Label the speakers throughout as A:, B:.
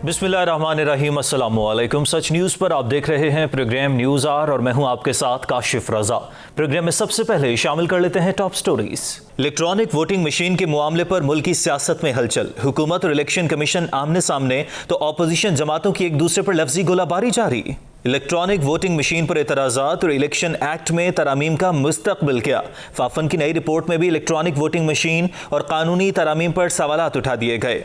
A: बिस्मिल्लाहिर्रहमानिर्रहीम, अस्सलाम वालेकुम। सच न्यूज़ पर आप देख रहे हैं प्रोग्राम न्यूज़ आर और मैं हूं आपके साथ काशिफ रजा। प्रोग्राम में सबसे पहले शामिल कर लेते हैं top stories. Electronic voting machine के मामले पर मुल्क की सियासत में हलचल। हुकूमत और इलेक्शन कमीशन आमने सामने तो अपोजिशन जमातों की एक दूसरे पर लफ्जी गोलाबारी जारी। इलेक्ट्रॉनिक वोटिंग मशीन पर एतराज़ात और इलेक्शन एक्ट में तरामीम का मुस्तकबिल क्या। फाफन की नई रिपोर्ट में भी इलेक्ट्रॉनिक वोटिंग मशीन और कानूनी तरामीम पर सवालात उठा दिए गए।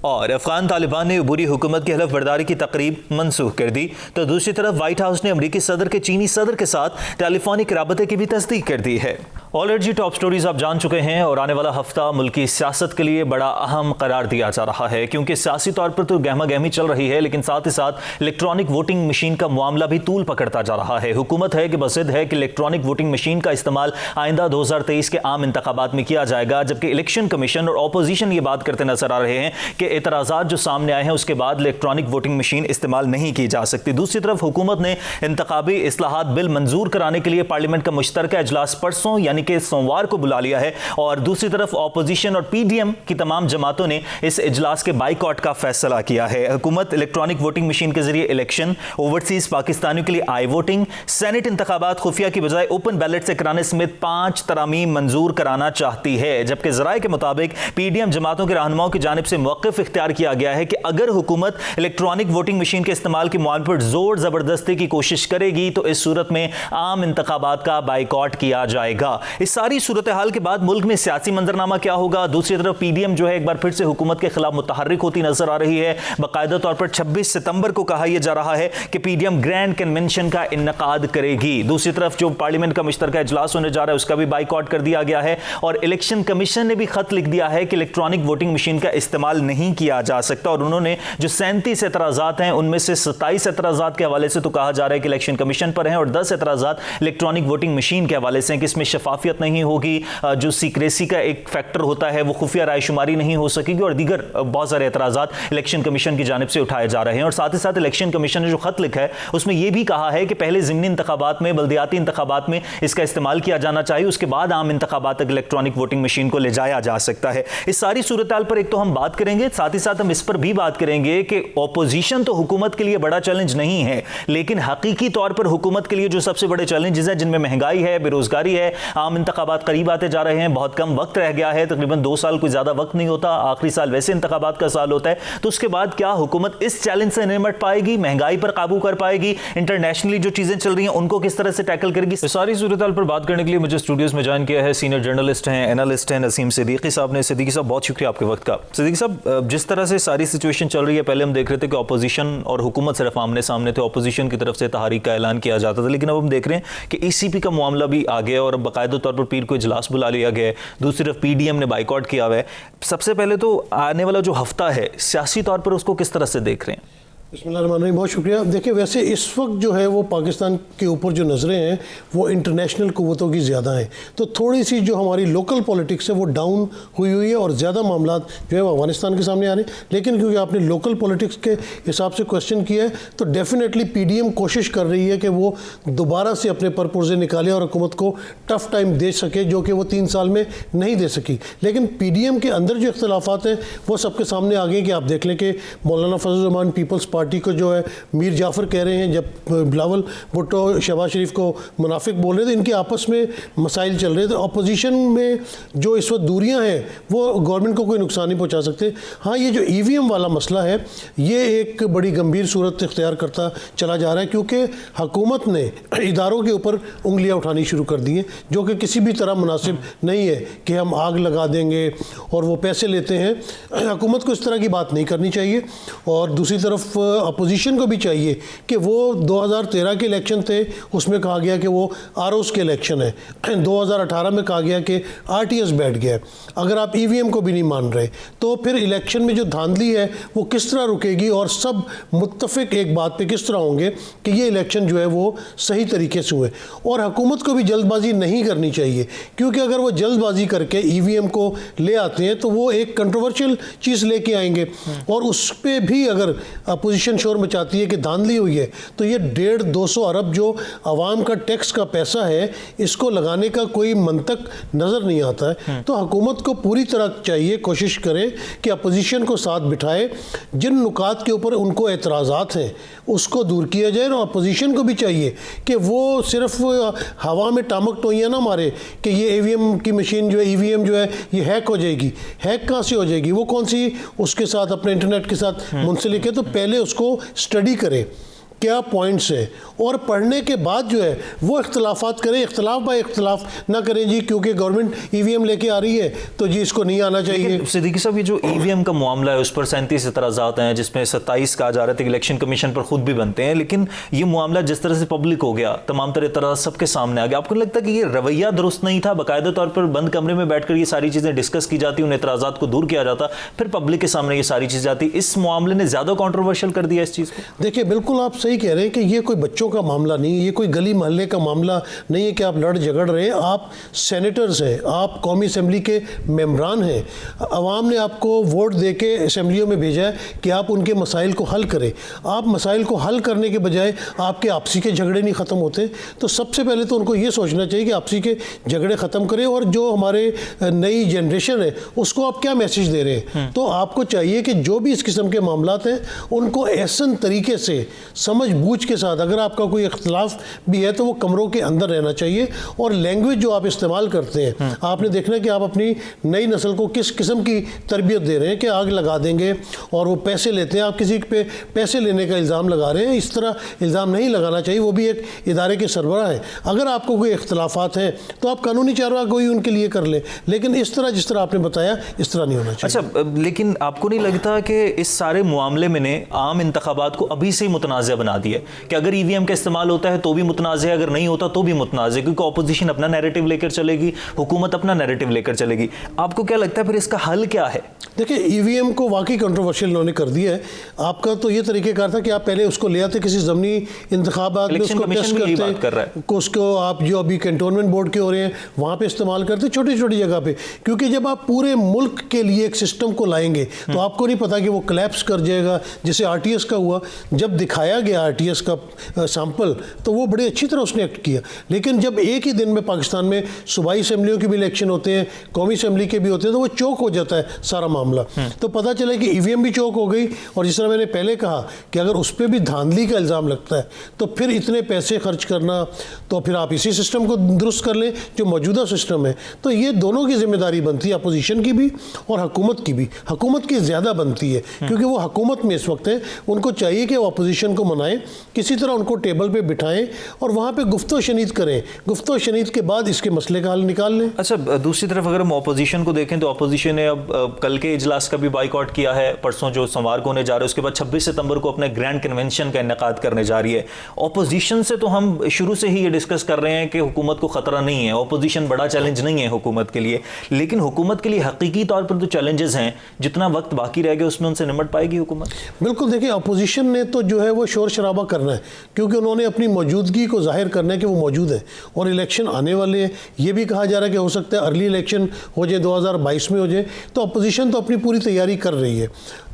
A: और अफगान तालिबान ने अबूरी हुकूमत की हलफ बर्दारी की तकरीब मनसूख कर दी, तो दूसरी तरफ व्हाइट हाउस ने अमरीकी सदर के चीनी सदर के साथ टेलीफोनिक राबते की भी तस्दीक कर दी है। ऑलरेडी जी टॉप स्टोरीज आप जान चुके हैं और आने वाला हफ्ता मुल्क की सियासत के लिए बड़ा अहम करार दिया जा रहा है, क्योंकि सियासी तौर पर तो गहमा गहमी चल रही है, लेकिन साथ ही साथ इलेक्ट्रॉनिक वोटिंग मशीन का मामला भी तूल पकड़ता जा रहा है। हुकूमत है कि बसिद है कि इलेक्ट्रॉनिक वोटिंग मशीन का इस्तेमाल आइंदा 2023 के आम इंतखाबात में किया जाएगा, जबकि इलेक्शन कमीशन और अपोजिशन ये बात करते नजर आ रहे हैं कि एतराज़ात जो सामने आए हैं उसके बाद इलेक्ट्रॉनिक वोटिंग मशीन इस्तेमाल नहीं की जा सकती। दूसरी तरफ हुकूमत ने इंतखाबी इस्लाहात बिल मंजूर कराने के लिए पार्लियामेंट का मुश्तरका इजलास परसों यानी कि सोमवार को बुला लिया है, और दूसरी तरफ अपोजिशन और पीडीएम की तमाम जमातों ने इस इजलास के बाइकआउट का फैसला किया है। हुकूमत इलेक्ट्रॉनिक वोटिंग मशीन के जरिए इलेक्शन, ओवरसीज पाकिस्तानियों के लिए आई वोटिंग, सेनेट इंतखाबात खुफिया की बजाय ओपन बैलेट से कराने समेत 5 तरामीम मंजूर कराना चाहती है, जबकि जराये के मुताबिक पीडीएम जमातों के रहनुमाओं की जानिब से मौक़िफ़ इख्तियार किया गया है कि अगर हुकूमत इलेक्ट्रॉनिक वोटिंग मशीन के इस्तेमाल के मामले पर जोर जबरदस्ती की कोशिश करेगी तो इस सूरत में आम इंतखाबात का बाइकआउट किया जाएगा। इस सारी सूरत हाल के बाद मुल्क में सियासी मंजरनामा क्या होगा। दूसरी तरफ पीडीएम जो है एक बार फिर से हुकूमत के खिलाफ मुतहर्रिक होती नजर आ रही है। बाकायदा तौर पर 26 सितंबर को कहा यह जा रहा है कि पीडीएम ग्रैंड कन्वेंशन का इन्नकाद करेगी। दूसरी तरफ जो पार्लियामेंट का मुश्तरका इजलास होने जा रहा है उसका भी बाइकआउट कर दिया गया है, और इलेक्शन कमीशन ने भी खत लिख दिया है कि इलेक्ट्रॉनिक वोटिंग मशीन का इस्तेमाल नहीं किया जा सकता। और उन्होंने जो 37 एतराज़ात हैं उनमें से 27 एतराज़ात के हवाले से तो कहा जा रहा है कि इलेक्शन कमीशन पर हैं, और 10 एतराज़ात इलेक्ट्रॉनिक वोटिंग मशीन के हवाले से हैं कि इसमें शफाफियत नहीं होगी, जो सीक्रेसी का एक फैक्टर होता है वो खुफिया रायशुमारी नहीं हो सकेगी, और दीगर बहुत सारे एतराज़ात इलेक्शन कमीशन की जानिब से उठाए जा रहे हैं। और साथ ही साथ इलेक्शन कमीशन ने जो खत लिखा है उसमें यह भी कहा है कि पहले ज़िमनी इंतखाबात में, बल्दियाती इंतखाबात में इसका इस्तेमाल किया जाना चाहिए, उसके बाद आम इंतखाबात तक इलेक्ट्रॉनिक वोटिंग मशीन को ले जाया जा सकता है। इस सारी सूरत हाल पर एक तो हम बात करेंगे, साथ ही साथ हम इस पर भी बात करेंगे कि ऑपोजिशन तो हुकूमत के लिए बड़ा चैलेंज नहीं है, लेकिन हकीकी तौर पर हुकूमत के लिए जो सबसे बड़े चैलेंजेस हैं, जिनमें महंगाई है, बेरोजगारी है, आम इंतखाबात करीब आते जा रहे हैं, बहुत कम वक्त रह गया है, तकरीबन 2 साल कोई ज्यादा वक्त नहीं होता, आखिरी साल वैसे इंतखाबात का साल होता है, तो उसके बाद क्या हुकूमत इस चैलेंज से निपट पाएगी, महंगाई पर काबू कर पाएगी, इंटरनेशनली जो चीजें चल रही हैं उनको किस तरह से टैकल करेगी। सारी सूरत हाल पर बात करने के लिए मुझे स्टूडियोज में ज्वाइन किया है सीनियर जर्नलिस्ट हैं, एनालिस्ट हैं नसीम सिद्दीकी साहब ने। सिद्दीकी साहब बहुत शुक्रिया आपके वक्त का। सिद्दीकी साहब, जिस तरह से सारी सिचुएशन चल रही है, पहले हम देख रहे थे कि अपोजिशन और हुकूमत सिर्फ आमने सामने थे, अपोजिशन की तरफ से तहरीक का ऐलान किया जाता था, लेकिन अब हम देख रहे हैं कि ईसीपी का मामला भी आ गया और बाकायदा तौर पर पीर को इजलास बुला लिया गया है। दूसरी तरफ पीडीएम ने बाइकआउट किया हुआ है। सबसे पहले तो आने वाला जो हफ्ता है सियासी तौर पर उसको किस तरह से देख रहे हैं?
B: बिस्मिल्लाहिर्रहमानिर्रहीम, बहुत शुक्रिया। देखिए, वैसे इस वक्त जो है वो पाकिस्तान के ऊपर जो नज़रें हैं वो इंटरनेशनल क़ुव्वतों की ज़्यादा हैं, तो थोड़ी सी जो हमारी लोकल पॉलिटिक्स है वो डाउन हुई है और ज़्यादा मामला जो है वो अफगानिस्तान के सामने आ रहे हैं। लेकिन क्योंकि आपने लोकल पॉलिटिक्स के हिसाब से क्वेश्चन किया है, तो डेफिनेटली पीडीएम कोशिश कर रही है कि वो दोबारा से अपने परपुर्जे निकाले और हुकूमत को टफ टाइम दे सके, जो कि वो 3 साल में नहीं दे सकी। लेकिन पीडीएम के अंदर जो इख्तलाफात हैं वो सबके सामने आ गए कि आप देख लें कि मौलाना फजल रहमान पीपल्स पार्टी को जो है मीर जाफ़र कह रहे हैं, जब बिलावल भुट्टो शहबाज शरीफ को मुनाफिक बोल रहे थे, इनके आपस में मसाइल चल रहे थे। अपोजिशन में जो इस वक्त दूरियां हैं वो गवर्नमेंट को कोई नुकसान नहीं पहुंचा सकते। हाँ, ये जो ईवीएम वाला मसला है ये एक बड़ी गंभीर सूरत इख्तियार करता चला जा रहा है, क्योंकि हुकूमत ने इदारों के ऊपर उंगलियां उठानी शुरू कर दी हैं, जो कि किसी भी तरह मुनासिब नहीं है कि हम आग लगा देंगे और वो पैसे लेते हैं। हुकूमत को इस तरह की बात नहीं करनी चाहिए। और दूसरी तरफ अपोजिशन को भी चाहिए कि वो 2013 के इलेक्शन थे, उसमें कहा गया कि वो आरओस के इलेक्शन है, 2018 में कहा गया कि आरटीएस बैठ गया है। अगर आप ईवीएम को भी नहीं मान रहे तो फिर इलेक्शन में जो धांधली है वो किस तरह रुकेगी, और सब मुत्तफिक एक बात पे किस तरह होंगे कि ये इलेक्शन जो है वो सही तरीके से हुए। और हुकूमत को भी जल्दबाजी नहीं करनी चाहिए, क्योंकि अगर वो जल्दबाजी करके ईवीएम को ले आते हैं तो वो एक कंट्रोवर्शियल चीज़ लेके आएंगे, और उस पर भी अगर अपोजिशन अपोजिशन शोर मचाती है कि धांधली हुई है, तो ये 150-200 अरब जो आवाम का टैक्स का पैसा है, इसको लगाने का कोई मंतक नज़र नहीं आता है। तो हुकूमत को पूरी तरह चाहिए, कोशिश करे कि अपोजिशन को साथ बिठाए, जिन नुकात के ऊपर उनको एतराज़ात हैं उसको दूर किया जाए, और अपोजिशन को भी चाहिए कि वो सिर्फ हवा में टामक टोइयाँ ना मारे कि ये ईवीएम की मशीन जो है, ईवीएम जो है ये हैक हो जाएगी। हैक कहाँ से हो जाएगी, वो कौन सी उसके साथ अपने इंटरनेट के साथ मुंसलिक है, तो पहले उसको स्टडी करें क्या पॉइंट्स है, और पढ़ने के बाद जो है वो इख्तलाफात करें, इख्तलाफ बाय इख्तलाफ ना करें जी क्योंकि गवर्नमेंट ईवीएम लेके आ रही है तो जी इसको नहीं आना चाहिए।
A: सिद्दीकी साहब, ये जो ईवीएम का मामला है उस पर 37 एतराज़ात हैं, जिसमें 27 कहा जा रहा था कि इलेक्शन कमीशन पर खुद भी बनते हैं, लेकिन ये मामला जिस तरह से पब्लिक हो गया, तमाम तरह एतराज़ सबके सामने आ गया, आपको नहीं लगता कि ये रवैया दुरुस्त नहीं था? बाकायदा तौर पर बंद कमरे में बैठकर ये सारी चीज़ें डिस्कस की जाती, उन एतराज़ात को दूर किया जाता, फिर पब्लिक के सामने ये सारी चीज़ें आती। इस मामले ने ज़्यादा कॉन्ट्रोवर्शियल कर दिया इस चीज़ को।
B: देखिए, बिल्कुल आप सही कह रहे हैं कि ये कोई बच्चों का मामला नहीं है, ये कोई गली मोहल्ले का मामला नहीं है कि आप लड़ झगड़ रहे हैं। आप सेनेटर्स हैं, आप कौमी असम्बली के मेंबरान हैं, अवाम ने आपको वोट दे के असम्बलियों में भेजा है कि आप उनके मसाइल को हल करें। आप मसाइल को हल करने के बजाय आपके आपसी के झगड़े नहीं ख़त्म होते, तो सबसे पहले तो उनको ये सोचना चाहिए कि आपसी के झगड़े ख़त्म करें, और जो हमारे नई जनरेशन है उसको आप क्या मैसेज दे रहे हैं। तो आपको चाहिए कि जो भी इस किस्म के मामलात हैं उनको ऐसन तरीके से समझ बूझ के साथ, अगर आपका कोई इख्तलाफ भी है तो वो कमरों के अंदर रहना चाहिए, और लैंग्वेज जो आप इस्तेमाल करते हैं, आपने देखना है कि आप अपनी नई नस्ल को किस किस्म की तरबियत दे रहे हैं कि आग लगा देंगे और वो पैसे लेते हैं, आप किसी पे पैसे लेने का इल्ज़ाम लगा रहे हैं। इस तरह इल्ज़ाम नहीं लगाना चाहिए, वो भी एक इदारे के सरबराह हैं। अगर आपको कोई इख्तलाफात हैं तो आप कानूनी चार्वाई उनके लिए कर लें, लेकिन इस तरह जिस तरह आपने बताया इस तरह नहीं होना चाहिए।
A: अच्छा, लेकिन आपको नहीं लगता कि इस सारे मामले में ने आम इंतखाबात को अभी से ही मुतनाज़ बना दिया कि अगर ईवीएम का इस्तेमाल होता है तो भी मुतनाज़ है, अगर नहीं होता तो भी मुतनाज़ है, क्योंकि अपोजिशन अपना नैरेटिव लेकर चलेगी, हुकूमत अपना नैरेटिव लेकर चलेगी। आपको क्या लगता है फिर इसका हल क्या है?
B: देखिए, ईवीएम को वाकई कंट्रोवर्शियल उन्होंने कर दिया है। आपका तो ये तरीक़ेकार था कि आप पहले उसको ले आते किसी ज़मीनी इंतखाबात में, उसको टेस्ट करते, उसको आप जो अभी कैंटोनमेंट बोर्ड के हो रहे हैं वहाँ पे इस्तेमाल करते छोटी छोटी जगह पे, क्योंकि जब आप पूरे मुल्क के लिए एक सिस्टम को लाएंगे तो आपको नहीं पता कि वो कोलैप्स कर जाएगा। जैसे आरटीएस का हुआ, जब दिखाया गया आरटीएस का सैंपल तो वो बड़े अच्छी तरह उसने एक्ट किया, लेकिन जब एक ही दिन में पाकिस्तान में सूबाई असम्बलियों के भी इलेक्शन होते हैं, कौमी असम्बली के भी होते हैं, तो वो चौक हो जाता है सारा मामला। तो पता चला कि ईवीएम भी चौक हो गई, और जिस तरह मैंने पहले कहा कि अगर उस पर भी धांधली का इल्ज़ाम लगता है तो फिर इतने पैसे खर्च करना, तो फिर आप इसी सिस्टम को दुरुस्त कर लें जो मौजूदा सिस्टम है। तो ये दोनों की जिम्मेदारी बनती है, अपोजिशन की भी और हुकूमत की भी। हुकूमत की ज़्यादा बनती है क्योंकि वो हुकूमत में इस वक्त है, उनको चाहिए कि वो अपोजिशन को मनाएं, किसी तरह उनको टेबल पे बिठाएं और वहाँ पे गुफ्तो शनीद करें, गुफ्तो शनीद के बाद इसके मसले का हल निकाल लें।
A: अच्छा, दूसरी तरफ अगर हम अपोजिशन को देखें तो अपोजिशन ने अब कल के इजलास का भी बाइकआउट किया है, परसों जो सोमवार को होने जा रहा है, उसके बाद 26 सितंबर को अपने ग्रैंड कन्वेंशन का इनेकाद करने जा रही है। अपोजिशन से तो हम शुरू से ही ये डिस्कस कर रहे हैं कि हुकूमत को खतरा नहीं है, अपोजिशन बड़ा चैलेंज नहीं है हुकूमत के लिए, लेकिन हुकूमत के लिए हकीकी तौर पर जो चैलेंजेस हैं, जितना वक्त बाकी रह गया उसमें उनसे निपट पाएगी हुकूमत?
B: बिल्कुल, देखिए अपोजिशन ने तो जो है वो शोर शराबा करना है, क्योंकि उन्होंने अपनी मौजूदगी को जाहिर करना है कि वो मौजूद है और इलेक्शन आने वाले हैं। ये भी कहा जा रहा है कि हो सकता है अर्ली इलेक्शन हो जाए, 2022 में हो जाए। तो अपोजिशन तो अपनी पूरी तैयारी कर रही है।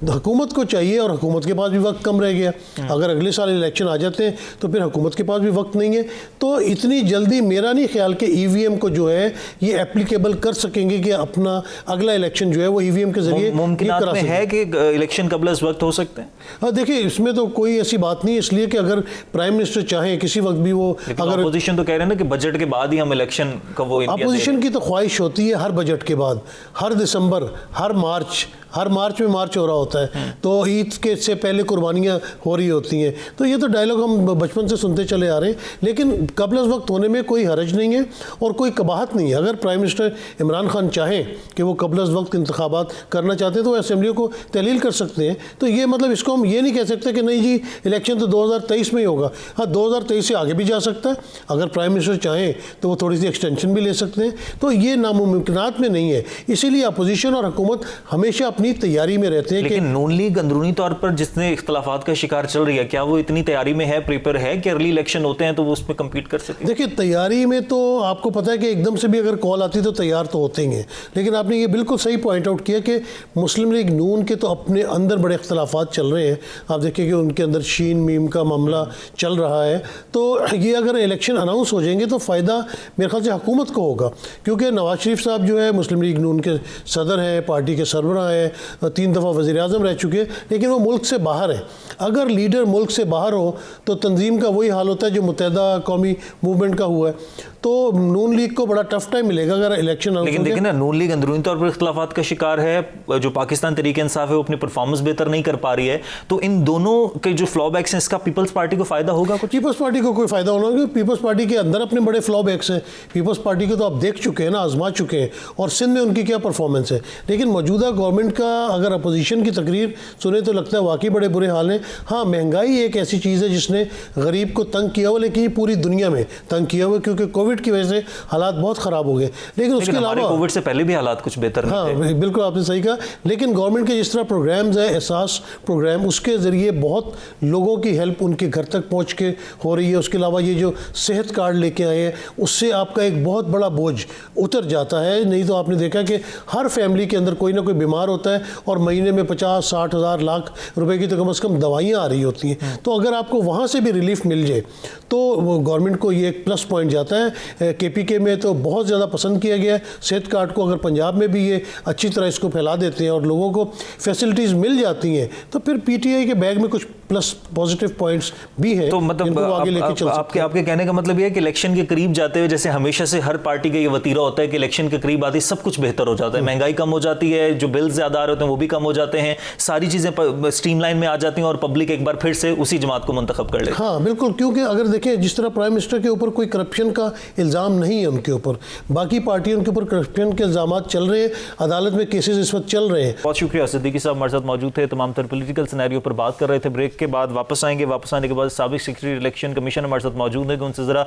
B: हुकूमत को चाहिए, और हुकूमत के पास भी वक्त कम रह गया, अगर अगले साल इलेक्शन आ जाते हैं तो फिर हुकूमत के पास भी वक्त नहीं है। तो इतनी जल्दी मेरा नहीं ख्याल कि ईवीएम को जो है ये एप्लीकेबल कर सकेंगे कि अपना अगला इलेक्शन जो है वो ईवीएम के जरिए
A: मुमकिनात में है कि इलेक्शन कबल इस वक्त हो सकते हैं।
B: हाँ, देखिए इसमें तो कोई ऐसी बात नहीं है, इसलिए कि अगर प्राइम मिनिस्टर चाहे किसी वक्त भी वो, अगर
A: अपोजिशन तो कह रहे हैं ना कि बजट के बाद ही हम इलेक्शन का वो,
B: अपोजिशन की तो ख्वाहिश होती है हर बजट के बाद, हर दिसंबर, हर मार्च में मार्च हो रहा होता है, तो ईद के से पहले कुर्बानियाँ हो रही होती हैं। तो ये तो डायलॉग हम बचपन से सुनते चले आ रहे हैं, लेकिन कबल उस वक्त होने में कोई हरज नहीं है और कोई कबाहत नहीं है। अगर प्राइम मिनिस्टर इमरान खान चाहें कि वो कबल उस वक्त इंतखाबात करना चाहते हैं तो वो असम्बलियों को तहलील कर सकते हैं। तो ये मतलब इसको हम ये नहीं कह सकते कि नहीं जी इलेक्शन तो 2023 में ही होगा। हाँ, 2023 से आगे भी जा सकता है, अगर प्राइम मिनिस्टर चाहें तो वो थोड़ी सी एक्सटेंशन भी ले सकते हैं। तो ये नामुमकिनात में नहीं है, इसीलिए अपोजिशन और हुकूमत हमेशा अपनी तैयारी में रहते हैं।
A: लेकिन नून लीग अंदरूनी तौर पर जितने इख्तलाफात का शिकार चल रही है, क्या वो इतनी तैयारी में है, प्रिपेयर है कि अर्ली इलेक्शन होते हैं तो वो उसमें कम्पीट कर सके?
B: देखिए, तैयारी में तो आपको पता है कि एकदम से भी अगर कॉल आती तो तैयार तो होते ही हैं, लेकिन आपने ये बिल्कुल सही पॉइंट आउट किया कि मुस्लिम लीग नून के तो अपने अंदर बड़े इख्तलाफात चल रहे हैं। आप देखिए कि उनके अंदर शीन मीम का मामला चल रहा है, तो ये अगर इलेक्शन अनाउंस हो जाएंगे तो फ़ायदा मेरे ख्याल से हुकूमत को होगा, क्योंकि नवाज शरीफ साहब जो है मुस्लिम लीग नून के सदर हैं, पार्टी के सरबराह हैं, 3 दफ़ा वज़ीर-ए-आज़म रह चुके हैं, लेकिन वो मुल्क से बाहर हैं। अगर लीडर मुल्क से बाहर हो तो तंजीम का वही हाल होता है जो मुत्तहिदा कौमी मूवमेंट का हुआ है, तो नून लीग को बड़ा टफ टाइम मिलेगा अगर इलेक्शन।
A: लेकिन देखिए ना, नून लीग अंदरूनी तौर पर इख्तलाफात का शिकार है, जो पाकिस्तान तरीके इंसाफ है वो अपनी परफॉर्मेंस बेहतर नहीं कर पा रही है, तो इन दोनों के जो फ्लॉबैक्स हैं इसका पीपल्स पार्टी को फायदा होगा कुछ?
B: पीपल्स पार्टी को कोई फायदा होना, क्योंकि पीपल्स पार्टी के अंदर अपने बड़े फ्लॉबैक्स हैं। पीपल्स पार्टी को तो आप देख चुके हैं ना, आजमा चुके हैं, और सिंध में उनकी क्या परफॉर्मेंस है। लेकिन मौजूदा गवर्नमेंट का अगर अपोजिशन की तकरीर सुने तो लगता है वाकई बड़े बुरे हाल हैं। हाँ, महंगाई एक ऐसी चीज़ है जिसने गरीब को तंग किया हुआ, लेकिन ये पूरी दुनिया में तंग किया हुआ, क्योंकि कोविड की वजह से हालात बहुत ख़राब हो गए। लेकिन उसके अलावा
A: कोविड से पहले भी हालात कुछ बेहतर नहीं थे।
B: हाँ, बिल्कुल आपने सही कहा। लेकिन गवर्नमेंट के जिस तरह प्रोग्राम्स है, एहसास प्रोग्राम, उसके ज़रिए बहुत लोगों की हेल्प उनके घर तक पहुँच के हो रही है। उसके अलावा ये जो सेहत कार्ड लेके आए हैं, उससे आपका एक बहुत बड़ा बोझ उतर जाता है। नहीं तो आपने देखा कि हर फैमिली के अंदर कोई ना कोई बीमार होता है और महीने में 50-60 हज़ार लाख रुपए की तो कम से कम दवाइयाँ आ रही होती हैं। तो अगर आपको वहाँ से भी रिलीफ मिल जाए तो गवर्नमेंट को ये एक प्लस पॉइंट जाता है। KPK में तो बहुत ज़्यादा पसंद किया गया है सेहत कार्ड को। अगर पंजाब में भी ये अच्छी तरह इसको फैला देते हैं और लोगों को फैसिलिटीज़ मिल जाती हैं तो फिर PTI के बैग में कुछ प्लस पॉजिटिव पॉइंट्स भी हैं।
A: तो मतलब
B: आगे लेके चल सकते हैं।
A: आपके कहने का मतलब ये है कि इलेक्शन के करीब जाते हुए, जैसे हमेशा से हर पार्टी का ये वतीरा होता है कि इलेक्शन के करीब आती सब कुछ बेहतर हो जाता है, महंगाई कम हो जाती है, जो बिल ज़्यादा आ रहे होते हैं वो भी कम हो जाते हैं, सारी चीज़ें स्ट्रीमलाइन में आ जाती हैं और पब्लिक एक बार फिर से उसी जमात को मुंतखब कर ले।
B: हाँ बिल्कुल, क्योंकि अगर देखें जिस तरह प्राइम मिनिस्टर के ऊपर कोई करप्शन का इल्ज़ाम नहीं है उनके ऊपर, बाकी पार्टियों के ऊपर करप्शन के इल्ज़ाम चल रहे हैं, अदालत में केसेस इस वक्त चल रहे हैं।
A: बहुत शुक्रिया, सिद्दीकी साहब हमारे साथ मौजूद थे, तमाम तर पॉलिटिकल सिनेरियो पर बात कर रहे थे। ब्रेक के बाद वापस आएंगे, वापस आने के बाद साबिक सेक्रेटरी इलेक्शन कमीशन हमारे साथ मौजूद है, उनसे जरा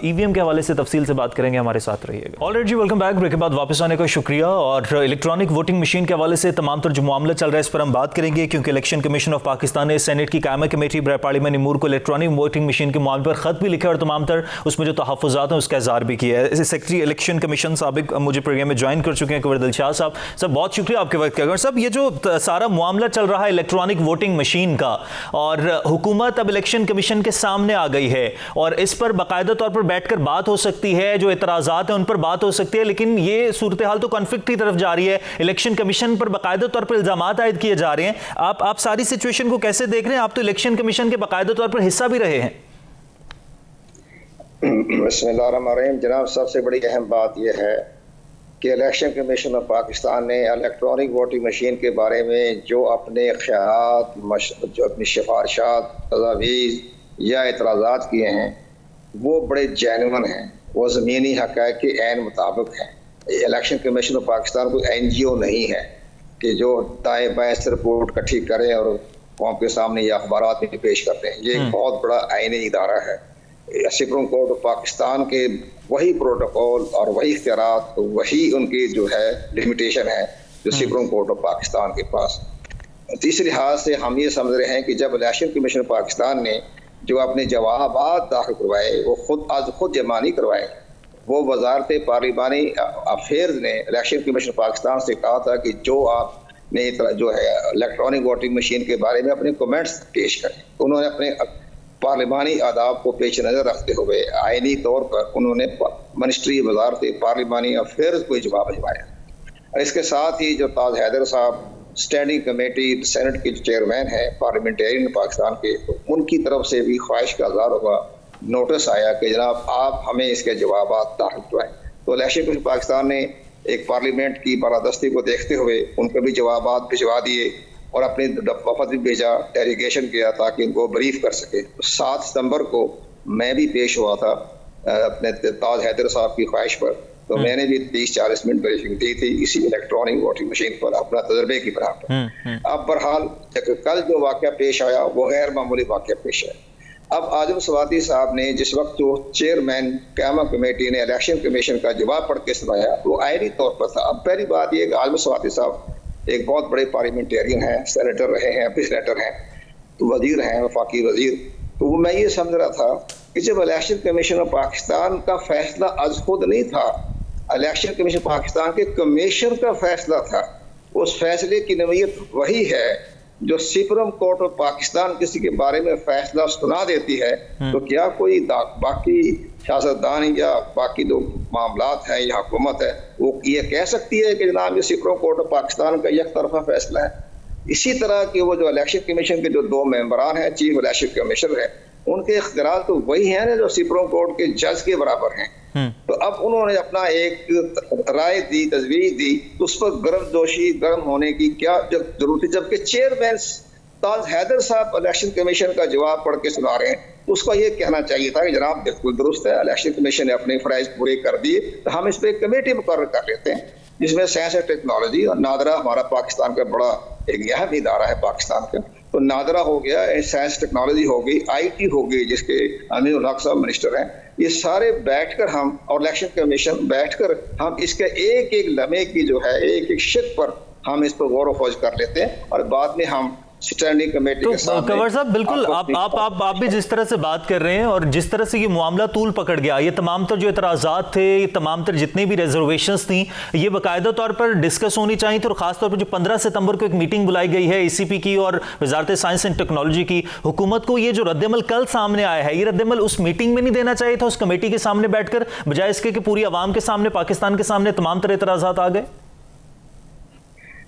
A: EVM के हवाले से तफसील से बात करेंगे। हमारे साथ रहिएगा। Alright ji, welcome back. Break के बाद वापस आने का शुक्रिया। और इलेक्ट्रॉनिक वोटिंग मशीन के हवाले से तमाम तर जो मामला चल रहा है इस पर हम बात करेंगे, क्योंकि इलेक्शन कमीशन ऑफ पाकिस्तान ने सेनेट की कायमा कमेटी बराए पार्लियामेंट इमूर को इलेक्ट्रॉनिक वोटिंग मशीन के मामले पर खत भी लिखा और तमाम तर उसमें जो तहफ़्फ़ुज़ात हैं उसका इज़हार भी किया है। सेक्रेटरी इलेक्शन कमीशन साबिक मुझे प्रोग्राम में ज्वाइन कर चुके हैं कुंवर दिलशाद साहब। सर बहुत शुक्रिया आपके वक्त का। सर ये जो सारा मामला चल रहा है इलेक्ट्रॉनिक वोटिंग मशीन का, और हुकूमत अब इलेक्शन कमीशन के सामने आ गई है और इस पर बाकायदा तौर पर बैठकर बात हो सकती है, जो एतराज़ात हैं उन पर बात हो सकती है, लेकिन ये सूरत हाल तो कॉन्फ्लिक्ट की तरफ जा रही है। इलेक्शन कमीशन पर बाकायदा तौर पर इल्ज़ामात आयद किए जा रहे हैं। आप सारी सिचुएशन को कैसे देख रहे हैं? आप तो इलेक्शन कमीशन के बाकायदा तौर पर हिस्सा भी रहे हैं।
C: बिस्मिल्लाहिर्रहमानिर्रहीम। जनाब, सबसे बड़ी अहम बात यह है कि इलेक्शन कमीशन ऑफ पाकिस्तान ने इलेक्ट्रॉनिक वोटिंग मशीन के बारे में जो अपने ख्यालात, जो अपनी सिफारिशात, तजावीज़ या एतराज़ात किए हैं वो बड़े जेन्युइन हैं, वो ज़मीनी हक़ाइक़ के ऐन मुताबिक हैं। इलेक्शन कमीशन ऑफ पाकिस्तान कोई NGO नहीं है कि जो दाएँ बाएँ से रिपोर्ट इकट्ठी करें और कौम के सामने या अखबारात में पेश करते हैं। ये एक बहुत बड़ा आईनी इदारा है। सुप्रीम कोर्ट ऑफ पाकिस्तान के वही प्रोटोकॉल और वही इख्तियारात, वही उनकी जो है लिमिटेशन है जो सुप्रीम कोर्ट ऑफ पाकिस्तान के पास। तीसरे लिहाज से हम ये समझ रहे हैं कि जब इलेक्शन कमीशन पाकिस्तान ने जो अपने जवाबात दाखिल करवाए वो खुद जमा नहीं करवाए, वो वजारत पार्लिमानी अफेयर्स ने इलेक्शन कमीशन पाकिस्तान से कहा था कि जो आपने जो है इलेक्ट्रॉनिक वोटिंग मशीन के बारे में अपने कमेंट्स पेश करें। उन्होंने अपने पार्लिमानी आदाब को पेश नज़र रखते हुए आइनी तौर पर उन्होंने मिनिस्ट्री वजारत पार्लिमानी अफेयर्स को जवाब भिजवाया। इसके साथ ही जो ताज हैदर साहब स्टैंडिंग कमेटी सेनेट के चेयरमैन हैं पार्लियामेंटेरियन पाकिस्तान के, तो उनकी तरफ से भी ख्वाहिश का इज़हार हुआ, नोटिस आया कि जनाब आप हमें इसके जवाब दाखिल करवाएं। तो इलेक्शन कमीशन पाकिस्तान ने एक पार्लियामेंट की बालादस्ती को देखते हुए उनको भी जवाब भिजवा दिए और अपने वफद भी भेजा, डेलीगेशन किया ताकि इनको ब्रीफ कर सके। 7 सितंबर को मैं भी पेश हुआ था अपने ताज हैदर साहब की ख्वाहिश पर, तो मैंने भी 30-40 मिनट ब्रीफिंग दी थी इसी इलेक्ट्रॉनिक वोटिंग मशीन पर अपना तजर्बे की बना पर। अब बहरहाल कल जो वाक़या पेश आया वो गैर मामूली वाक़या पेश है। अब आजम सवाती साहब ने जिस वक्त जो चेयरमैन कायमा कमेटी ने इलेक्शन कमीशन का जवाब पढ़ के सुनाया वो आईनी तौर पर था। अब पहली बात यह कि आजम सवाती साहब एक बहुत बड़े पार्लियामेंटेरियन हैं, सेनेटर रहे हैं, अभी सेनेटर हैं, तो वजीर हैं, वफाकी वजीर। तो वो मैं ये समझ रहा था कि जब इलेक्शन कमीशन ऑफ पाकिस्तान का फैसला आज खुद नहीं था, इलेक्शन कमीशन पाकिस्तान के कमीशन का फैसला था, उस फैसले की नवीयत वही है जो सुप्रीम कोर्ट ऑफ पाकिस्तान किसी के बारे में फैसला सुना देती है, तो क्या कोई बाकी सियासतदान या बाकी जो मामलात हैं या हुकूमत है वो ये कह सकती है कि जनाब ये सुप्रीम कोर्ट ऑफ पाकिस्तान का एक तरफा फैसला है? इसी तरह के वो जो इलेक्शन कमीशन के जो 2 मेंबरान हैं, चीफ इलेक्शन कमिश्नर है, उनके इख्तियार तो वही है ना जो सुप्रीम कोर्ट के जज के बराबर हैं। तो अब उन्होंने अपना एक राय दी, तजवीज दी, तो उस पर गर्म होने की क्या जरूरत है? जबकि चेयरमैन ताज हैदर साहब इलेक्शन कमीशन का जवाब पढ़ के सुना रहे हैं, तो उसका ये कहना चाहिए था कि जनाब बिल्कुल दुरुस्त है, इलेक्शन कमीशन ने अपने फराइज पूरे कर दिए, तो हम इस पर एक कमेटी मुकर्रर कर लेते हैं जिसमें साइंस एंड टेक्नोलॉजी और नादरा, हमारा पाकिस्तान का बड़ा एक अहम इदारा है पाकिस्तान का, तो नादरा हो गया, साइंस टेक्नोलॉजी हो गई, IT हो गई जिसके अमीरुल हक साहब मिनिस्टर हैं, ये सारे बैठकर हम और इलेक्शन कमीशन बैठकर हम इसके एक एक लम्हे की जो है एक एक शिक पर हम इस पर गौर व फौज कर लेते हैं और बाद में हम स्टैंडिंग कमेटी
A: तो
C: के सामने।
A: कंवर साहब बिल्कुल आप भी जिस तरह से बात कर रहे हैं और जिस तरह से ये मामला तूल पकड़ गया, ये तमाम तर जो इतराज़ात थे, ये तमाम तर जितनी भी रिजर्वेशंस थी, ये बाकायदा तौर पर डिस्कस होनी चाहिए थी। और खासतौर पर जो 15 सितंबर को एक मीटिंग बुलाई गई है ECP की और वजारत साइंस एंड टेक्नोलॉजी की, हुकूमत को ये जो रद्दमल कल सामने आया है, ये रद्दमल उस मीटिंग में नहीं देना चाहिए था, उस कमेटी के सामने बैठकर, बजाय इसके कि पूरी आवाम के सामने, पाकिस्तान के सामने तमाम तरह इतराज़ात आ गए।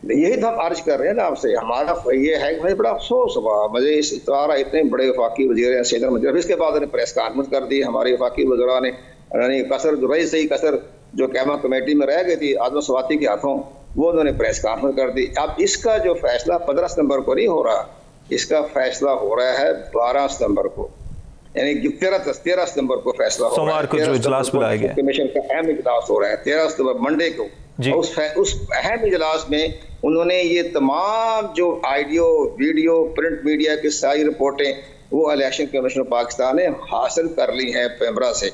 C: यही तो हम अर्ज कर रहे हैं ना आपसे, हमारा ये है कि मुझे बड़ा अफसोस हुआ, मुझे इस इतारा इतने बड़े वफाकी वज़ीर सीनियर वज़ीर, इसके बाद उन्हें प्रेस कॉन्फ्रेंस कर दी, हमारे वफाकी वज़ीरा ने यानी कसर जो रही सही कसर जो कैमा कमेटी में रह गई थी आज़म स्वाति के हाथों, वो उन्होंने प्रेस कॉन्फ्रेंस कर दी। अब इसका जो फैसला 15 सितंबर को नहीं हो रहा, इसका फैसला हो रहा है 12 सितंबर को, यानी 13 सितंबर को फैसला हो रहा है।
A: को जो इजलास बुलाया गया,
C: कमीशन का अहम इजलास हो रहा है 13 सितंबर मंडे को। उस अहम इजलास में उन्होंने ये तमाम जो ऑडियो वीडियो प्रिंट मीडिया की सारी रिपोर्टें वो इलेक्शन कमीशन ऑफ पाकिस्तान ने हासिल कर ली हैं पैमरा से,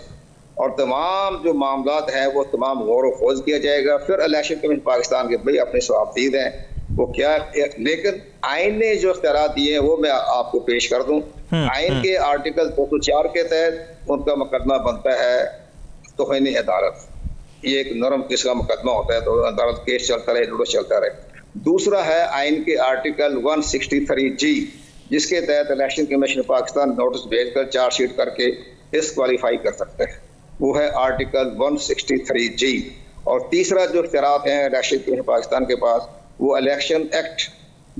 C: और तमाम जो मामलात हैं वो तमाम गौर व खोज किया जाएगा। फिर इलेक्शन कमीशन पाकिस्तान के भाई अपने सवाबदीद हैं वो क्या, लेकिन आइन ने जो इख्तियार दिए हैं वो मैं आपको पेश कर दूं। आइन के आर्टिकल 204 के तहत उनका मुकदमा बनता है तौहीन अदालत, ये एक नरम किस्म का मुकदमा होता है, तो अदालत केस चलता रहे, लूडो चलता रहे। दूसरा है आइन के आर्टिकल 163G जिसके तहत इलेक्शन कमीशन पाकिस्तान नोटिस भेजकर चार्जशीट करके डिस्क्वालीफाई कर सकते हैं, वो है आर्टिकल 163G। और तीसरा जो इख्तियारात हैं इलेक्शन कमीशन पाकिस्तान के पास, वो इलेक्शन एक्ट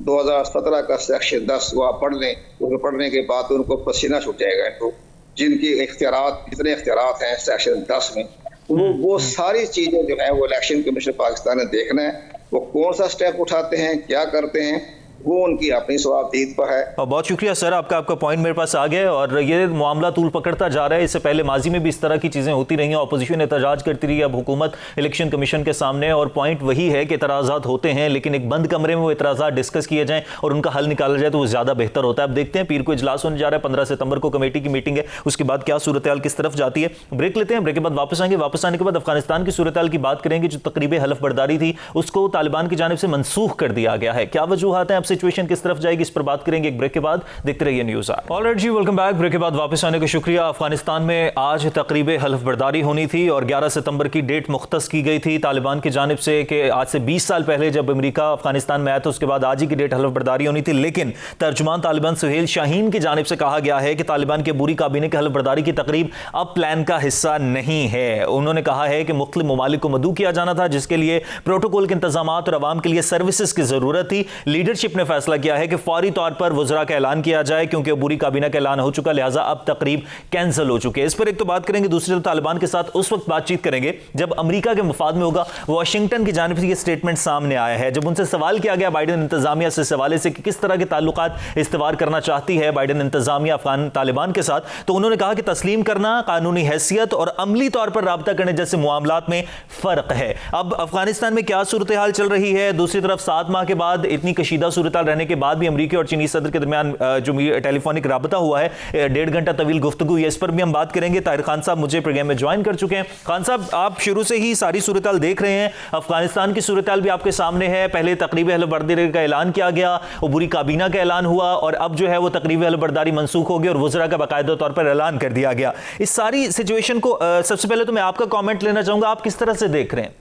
C: 2017 का सेक्शन 10 वो आप पढ़ लें, उसको पढ़ने के बाद तो उनको पसीना छूट जाएगा। तो जिनकी इख्तियारात जितने इख्तियारात हैं सेक्शन 10 में, वो सारी चीजें जो है वो इलेक्शन कमीशन पाकिस्तान ने देखना है, वो कौन सा स्टेप उठाते हैं, क्या करते हैं, वो उनकी अपनी सवाबदीद पर है।
A: और बहुत शुक्रिया सर, आपका पॉइंट मेरे पास आ गया और ये मामला तूल पकड़ता जा रहा है। इससे पहले माजी में भी इस तरह की चीज़ें होती रही हैं, अपोजिशन एहतजाज करती रही, अब हुकूमत इलेक्शन कमीशन के सामने, और पॉइंट वही है कि एतराज़ात होते हैं लेकिन एक बंद कमरे में वो एतराज़ात डिस्कस किए जाएँ और उनका हल निकाला जाए तो वो ज़्यादा बेहतर होता है। अब देखते हैं, पीर को इजलास होने जा रहा है, 15 सितंबर को कमेटी की मीटिंग है, उसके बाद क्या सूरत हाल किस तरफ जाती है। ब्रेक लेते हैं, ब्रेक के बाद वापस आएंगे। वापस आने के बाद अफगानिस्तान की सूरत हाल की बात करेंगे। जो तकरीब हलफ बर्दारी थी उसको तालिबान की जानिब से मनसूख कर दिया गया है, क्या वजूहात हैं, अब सिचुएशन किस तरफ जाएगी, इस पर बात करेंगे एक ब्रेक के बाद। देखते रहिए news R. Alright ji, welcome back. Break के बाद वापस आने का शुक्रिया। अफगानिस्तान में आज तकरीब हलफ बर्दारी होनी थी और 11 सितंबर की डेट मुख्तस की गई थी तालिबान की जानिब से कि आज से 20 साल पहले जब अमेरिका अफगानिस्तान में आया था उसके बाद आज ही की डेट हलफ बर्दारी होनी थी। लेकिन तर्जुमान तालिबान सुहेल शाहीन की जानिब से कहा गया है कि तालिबान के बुरी काबीने के हलफ बर्दारी की तकरीब अब प्लान का हिस्सा नहीं है। उन्होंने कहा है कि मुख्तलिफ ममालिक को मदऊ किया जाना था जिसके लिए प्रोटोकॉल के इंतजाम और अवाम के लिए सर्विसेज की जरूरत थी। लीडरशिप ने फैसला किया है कि फौरी तौर पर वज़रा का ऐलान किया जाए क्योंकि अबूरी काबीना का ऐलान हो चुका, लिहाजा अब तकरीब कैंसिल हो चुकी है। इस पर एक तो बात करेंगे, दूसरी तरफ तालिबान के साथ उस वक्त बातचीत करेंगे जब अमेरिका के मुफाद में होगा। वाशिंगटन की जानिब से यह स्टेटमेंट सामने आया है जब उनसे सवाल किया गया बाइडेन इंतजामिया से इस हवाले से कि किस तरह के ताल्लुकात इस्तवार करना चाहती है बाइडेन इंतजामिया अफगान तालिबान के साथ, तो उन्होंने कहा कि तस्लीम करना, कानूनी हैसियत और अमली तौर पर राब्ता करने जैसे मामलात में फर्क है। अब अफगानिस्तान में क्या सूरत हाल चल रही है, दूसरी तरफ 7 माह के बाद इतनी कशीदा सूरत सूरत रहने के बाद भी अमरीकी और चीनी सदर के दरमियान जो टेलीफोनिक राबता हुआ है, 1.5 घंटा तवील गुफ्तगू हुई है, इस पर भी हम बात करेंगे। ताहिर खान साहब मुझे प्रोग्राम में ज्वाइन कर चुके हैं। खान साहब, आप शुरू से ही सारी सूरत देख रहे हैं, अफगानिस्तान की सूरत भी आपके सामने है। पहले तकरीब अहल-बरदारी का ऐलान किया गया, अबूरी काबीना का ऐलान हुआ और अब जो है वो तकरीब अहल-बरदारी मनसूख हो गई और वज़रा का बाकायदा तौर पर ऐलान कर दिया गया। इस सारी सिचुएशन को सबसे पहले तो मैं आपका कमेंट लेना चाहूंगा, आप किस तरह से देख रहे हैं?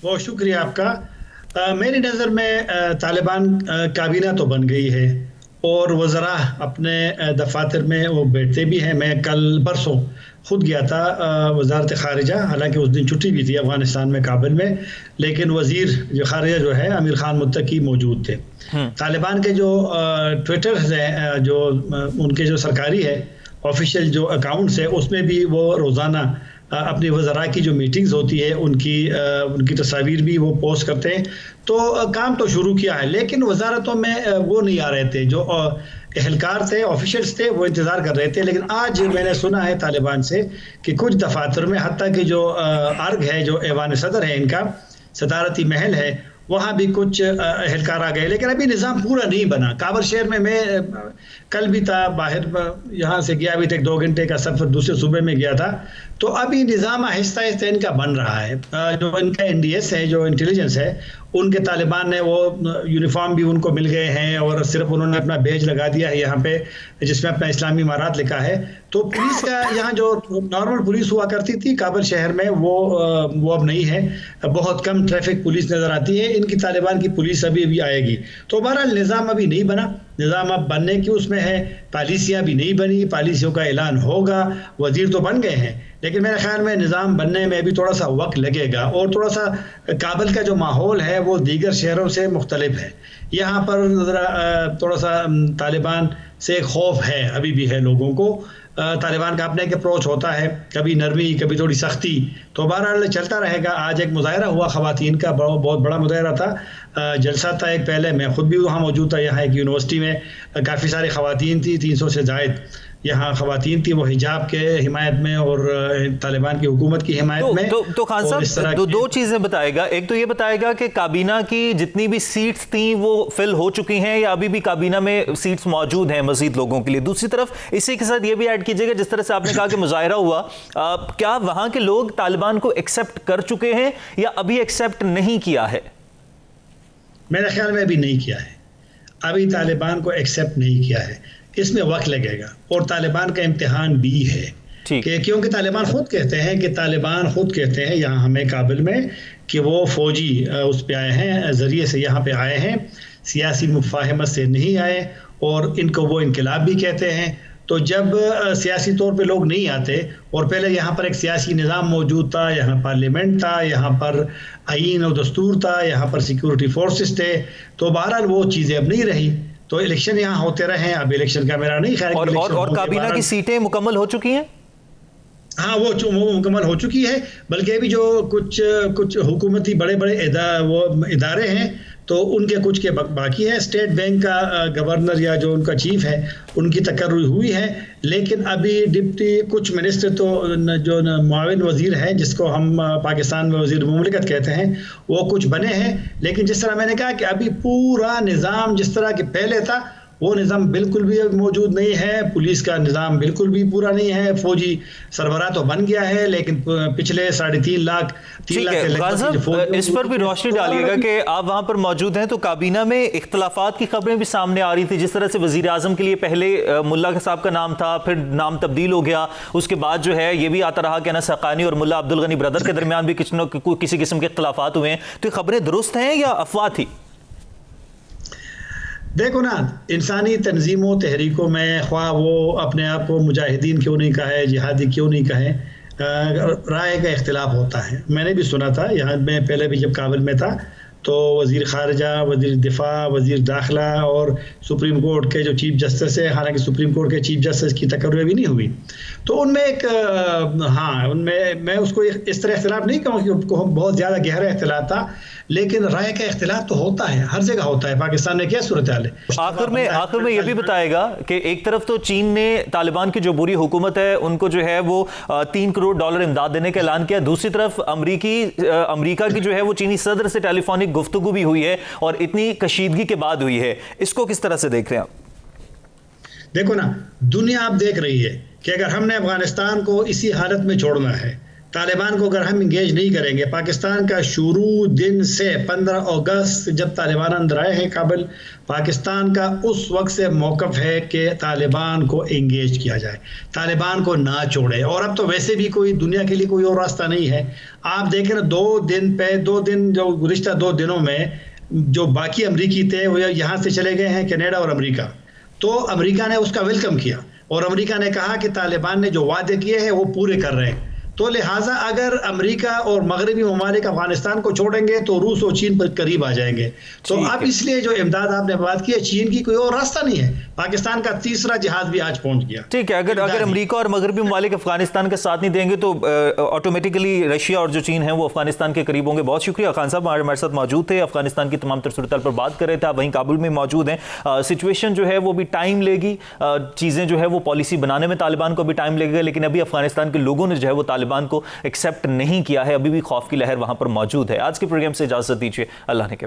D: बहुत शुक्रिया आपका। मेरी नज़र में तालिबान काबीना तो बन गई है और वज़रा अपने दफातर में वो बैठते भी हैं। मैं कल परसों खुद गया था वजारत खारिजा, हालांकि उस दिन छुट्टी भी थी अफगानिस्तान में, काबुल में, लेकिन वज़ीर जो खारिजा जो है अमीर खान मुत्तकी मौजूद थे। तालिबान के जो ट्विटर हैं, जो उनके जो सरकारी है ऑफिशियल जो अकाउंट्स है, उसमें भी वो रोज़ाना अपनी वज़रा की जो मीटिंग्स होती है उनकी तस्वीर भी वो पोस्ट करते हैं। तो काम तो शुरू किया है, लेकिन वजारतों में वो नहीं आ रहे थे। जो एहलकार थे, ऑफिशियल्स थे, वो इंतज़ार कर रहे थे। लेकिन आज मैंने सुना है तालिबान से कि कुछ दफातर में, हत्ता कि जो अर्ग है, जो ऐवान सदर है इनका, सदारती महल है, वहाँ भी कुछ एहलकार आ गए, लेकिन अभी निज़ाम पूरा नहीं बना। काबुल शहर में मैं कल भी था, बाहर यहाँ से गया भी था, 2 घंटे का सफ़र दूसरे सूबे में गया था। तो अभी निज़ाम आहिस्ता आहिस्ता इनका बन रहा है। जो इनका NDS है, जो इंटेलिजेंस है, उनके तालिबान ने वो यूनिफॉर्म भी उनको मिल गए हैं और सिर्फ उन्होंने अपना बेज लगा दिया है यहाँ पे जिसमें अपना इस्लामी इमारात लिखा है। तो पुलिस का यहाँ जो नॉर्मल पुलिस हुआ करती थी काबुल शहर में, वो अब नहीं है। बहुत कम ट्रैफिक पुलिस नज़र आती है। इनकी तालिबान की पुलिस अभी आएगी। तो बहरहाल निज़ाम अभी नहीं बना, निज़ाम अब बनने की उसमें है। पॉलिसियाँ भी नहीं बनी, पॉलिसियों का ऐलान होगा। वज़ीर तो बन गए हैं, लेकिन मेरे ख्याल में निज़ाम बनने में भी थोड़ा सा वक्त लगेगा। और थोड़ा सा काबुल का जो माहौल है वो दीगर शहरों से मुख्तलिफ है। यहाँ पर ज़रा थोड़ा सा तालिबान से खौफ है, अभी भी है लोगों को। तालिबान का अपना एक अप्रोच होता है, कभी नरमी, कभी थोड़ी सख्ती। तो बहरहाल चलता रहेगा। आज एक मुजाहरा हुआ ख़वातीन का, बहुत बड़ा मुजाहरा था, जलसा था एक पहले। मैं खुद भी वहाँ मौजूद था। यहाँ एक यूनिवर्सिटी में काफ़ी सारी ख़वातीन थी, 300 से ज़ायद यहाँ ख़वातीन थी। वो हिजाब के हिमायत में और तालिबान की हुकूमत की हिमायत में।
A: तो खान साहब दो चीज़ें बताएगा। एक तो ये बताएगा कि काबीना की जितनी भी सीट्स थी वो फिल हो चुकी हैं या अभी भी काबीना में सीट्स मौजूद हैं मजीद लोगों के लिए। दूसरी तरफ इसी के साथ ये भी ऐड कीजिएगा, जिस तरह से आपने कहा कि मुजाहरा हुआ, क्या वहाँ के लोग तालिबान को एक्सेप्ट कर चुके हैं या अभी एक्सेप्ट नहीं किया है?
D: मेरे ख्याल में अभी नहीं किया है, अभी तालिबान को एक्सेप्ट नहीं किया है। इसमें वक्त लगेगा और तालिबान का इम्तिहान भी है कि क्योंकि तालिबान खुद कहते हैं यहाँ हमें काबुल में कि वो फौजी उस पे आए हैं, ज़रिए से यहाँ पे आए हैं, सियासी मुफाहमत से नहीं आए। और इनको वो इनकलाब भी कहते हैं। तो जब सियासी तौर पे लोग नहीं आते और पहले यहाँ पर एक सियासी निज़ाम मौजूद था, यहाँ पार्लियामेंट था, यहाँ पर आईन और दस्तूर था, यहाँ पर सिक्योरिटी फोर्सेस थे, तो बहरहाल वो चीज़ें अब नहीं रही। तो इलेक्शन यहाँ होते रहे, अब इलेक्शन का मेरा नहीं ख्याल।
A: और काबीना की सीटें मुकम्मल हो चुकी हैं?
D: हाँ, वो मुकम्मल हो चुकी है। बल्कि अभी जो कुछ हुकूमती बड़े इदारे हैं तो उनके कुछ के बाकी है। स्टेट बैंक का गवर्नर या जो उनका चीफ है उनकी तकर्री हुई है, लेकिन अभी डिप्टी कुछ मिनिस्टर तो जो मुआविन वज़ीर हैं, जिसको हम पाकिस्तान में वज़ीर मुमलिकत कहते हैं, वो कुछ बने हैं। लेकिन जिस तरह मैंने कहा कि अभी पूरा निज़ाम जिस तरह के पहले था वो निज़ाम बिल्कुल भी मौजूद नहीं है। पुलिस का निज़ाम बिल्कुल भी पूरा नहीं है। फौजी सरबराह तो बन गया है, लेकिन पिछले 3.5 लाख
A: इस पर भी रोशनी डालिएगा कि आप वहां पर मौजूद हैं। तो काबीना में इख्तलाफात की खबरें भी सामने आ रही थी, जिस तरह से वजीर आजम के लिए पहले मुल्ला साहब का नाम था, फिर नाम तब्दील हो गया। उसके बाद जो है ये भी आता रहा कि अनस हक्कानी और मुल्ला अब्दुल गनी ब्रदर के दरमियान भी किसी किस्म के इख्तलाफात हुए हैं। तो ये खबरें दुरुस्त हैं या अफवाह थी?
D: देखो ना, इंसानी तंजीमों तहरीकों में ख्वाह वो अपने आप को मुजाहिदीन क्यों नहीं कहे, जिहादी क्यों नहीं कहे, राय का इख्तिलाफ होता है। मैंने भी सुना था, यहाँ मैं पहले भी जब काबुल में था तो वज़ीर ख़ारिजा, वज़ीर दिफा, वज़ीर दाखिला और सुप्रीम कोर्ट के जो चीफ जस्टिस है, हालांकि सुप्रीम कोर्ट के चीफ जस्टिस की तकर्री भी नहीं हुई, तो उनमें एक उनमें मैं उसको इस तरह इख्तिलाफ नहीं कहूँ कि बहुत ज़्यादा गहरा इख्तिलाफ था, लेकिन राय का इख्तिलाफ तो होता है, हर जगह होता है। पाकिस्तान में क्या सूरत हाल है?
A: आखिर में यह भी बताएगा कि एक तरफ तो चीन ने तालिबान की जो बुरी हुकूमत है उनको जो है वो $3 करोड़ इमदाद देने का ऐलान किया, दूसरी तरफ अमेरिका की जो है वो चीनी सदर से टेलीफोनिक गुफ्तगू भी हुई है और इतनी कशीदगी के बाद हुई है। इसको किस तरह से देख रहे हैं आप?
D: देखो ना, दुनिया आप देख रही है कि अगर हमने अफगानिस्तान को इसी हालत में छोड़ना है, तालिबान को अगर हम इंगेज नहीं करेंगे, पाकिस्तान का शुरू दिन से 15 अगस्त जब तालिबान अंदर आए हैं काबुल, पाकिस्तान का उस वक्त से मौक़िफ़ है कि तालिबान को इंगेज किया जाए, तालिबान को ना छोड़े। और अब तो वैसे भी कोई दुनिया के लिए कोई और रास्ता नहीं है। आप देखें ना, 2 दिन जो गुज़िश्ता 2 दिनों में जो बाकी अमरीकी थे वो यहाँ से चले गए हैं, कनाडा और अमरीका। तो अमेरिका ने उसका वेलकम किया और अमेरिका ने कहा कि तालिबान ने जो वादे किए हैं वो पूरे कर रहे हैं। तो लिहाजा अगर अमेरिका और मगरबी ममालिक अफगानिस्तान को छोड़ेंगे तो रूस और चीन पर करीब आ जाएंगे। तो अब इसलिए जो इमदाद आपने बात की है, चीन की कोई और रास्ता नहीं है। पाकिस्तान का तीसरा जहाज भी आज पहुंच गया।
A: ठीक है, अगर अमेरिका और मगरबी ममालिक अफगानिस्तान का साथ नहीं देंगे तो ऑटोमेटिकली रशिया और जो चीन है वो अफगानिस्तान के करीब होंगे। बहुत शुक्रिया खान साहब, हमारे साथ मौजूद थे, अफगानिस्तान की तमाम तर सूरत पर बात कर रहे थे। आप वहीं काबुल में मौजूद हैं। सिचुएशन जो है वो भी टाइम लेगी, चीज़ें जो है वो पॉलिसी बनाने में तालिबान को भी टाइम लगेगा, लेकिन अभी अफगानिस्तान के लोगों ने जो है वो तालिबान को एक्सेप्ट नहीं किया है। अभी भी खौफ की लहर वहां पर मौजूद है। आज के प्रोग्राम से इजाजत दीजिए, अल्लाह ने के